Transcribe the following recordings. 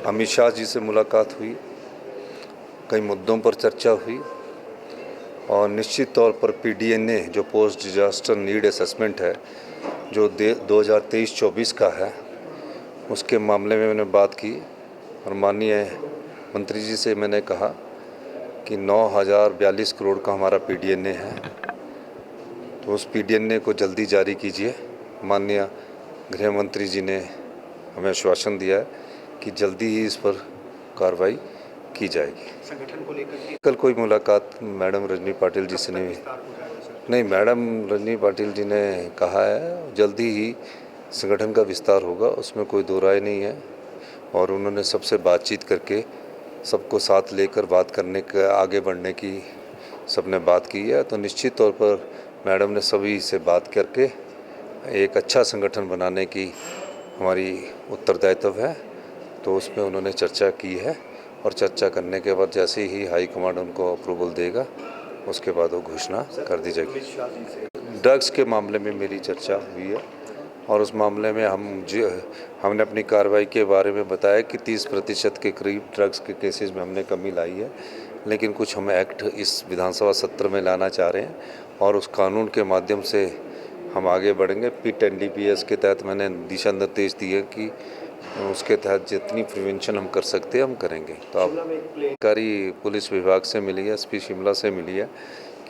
अमित शाह जी से मुलाकात हुई, कई मुद्दों पर चर्चा हुई और निश्चित तौर पर पीडीएनए जो पोस्ट डिजास्टर नीड असेसमेंट है जो 2023-24 का है, उसके मामले में मैंने बात की और माननीय मंत्री जी से मैंने कहा कि 9,042 करोड़ का हमारा पीडीएनए है, तो उस पीडीएनए को जल्दी जारी कीजिए। माननीय गृह मंत्री जी ने हमें आश्वासन दिया है कि जल्दी ही इस पर कार्रवाई की जाएगी। संगठन को लेकर कल कोई मुलाकात मैडम रजनी पाटिल जी से नहीं, मैडम रजनी पाटिल जी ने कहा है जल्दी ही संगठन का विस्तार होगा, उसमें कोई दो राय नहीं है। और उन्होंने सबसे बातचीत करके सबको साथ लेकर बात करने के आगे बढ़ने की सबने बात की है, तो निश्चित तौर पर मैडम ने सभी से बात करके एक अच्छा संगठन बनाने की हमारी उत्तरदायित्व है, तो उसमें उन्होंने चर्चा की है और चर्चा करने के बाद जैसे ही हाई कमांड उनको अप्रूवल देगा उसके बाद वो घोषणा कर दी जाएगी। ड्रग्स के मामले में मेरी चर्चा हुई है और उस मामले में हमने अपनी कार्रवाई के बारे में बताया कि 30% के करीब ड्रग्स के केसेस में हमने कमी लाई है, लेकिन कुछ हम एक्ट इस विधानसभा सत्र में लाना चाह रहे हैं और उस कानून के माध्यम से हम आगे बढ़ेंगे। पिट एनडीपीएस के तहत मैंने दिशा निर्देश दिए कि उसके तहत जितनी प्रिवेंशन हम कर सकते हैं हम करेंगे। तो आप जानकारी पुलिस विभाग से मिली है, एसपी शिमला से मिली है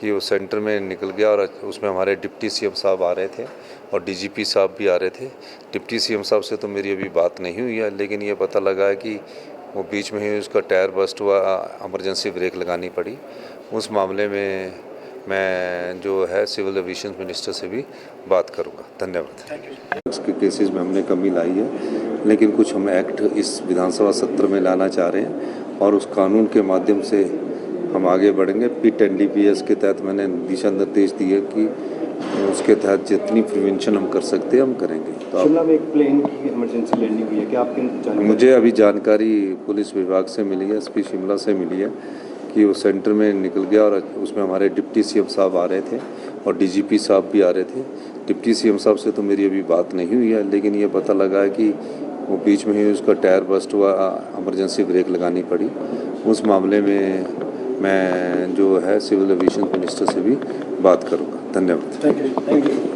कि वो सेंटर में निकल गया और उसमें हमारे डिप्टी सीएम साहब आ रहे थे और डीजीपी साहब भी आ रहे थे। डिप्टी सीएम साहब से तो मेरी अभी बात नहीं हुई है, लेकिन ये पता लगा है कि वो बीच में ही उसका टायर बस्ट हुआ, इमरजेंसी ब्रेक लगानी पड़ी। उस मामले में मैं जो है सिविल एविएशन मिनिस्टर से भी बात करूंगा। धन्यवाद। उसके केसेस में हमने कमी लाई है, लेकिन कुछ हम एक्ट इस विधानसभा सत्र में लाना चाह रहे हैं और उस कानून के माध्यम से हम आगे बढ़ेंगे। पिट एनडीपीएस के तहत मैंने दिशा निर्देश दिए कि उसके तहत जितनी प्रिवेंशन हम कर सकते हैं हम करेंगे। तो शिमला में एक प्लेन की इमरजेंसी लैंडिंग हुई है, क्या आपके मुझे अभी जानकारी पुलिस विभाग से मिली है, एसपी शिमला से मिली है कि वो सेंटर में निकल गया और उसमें हमारे डिप्टी सीएम साहब आ रहे थे और डीजीपी साहब भी आ रहे थे। डिप्टी सीएम साहब से तो मेरी अभी बात नहीं हुई है, लेकिन ये पता लगा है कि वो बीच में ही उसका टायर बस्ट हुआ, इमरजेंसी ब्रेक लगानी पड़ी। उस मामले में मैं जो है सिविल एविएशन मिनिस्टर से भी बात करूँगा। धन्यवाद। Thank you.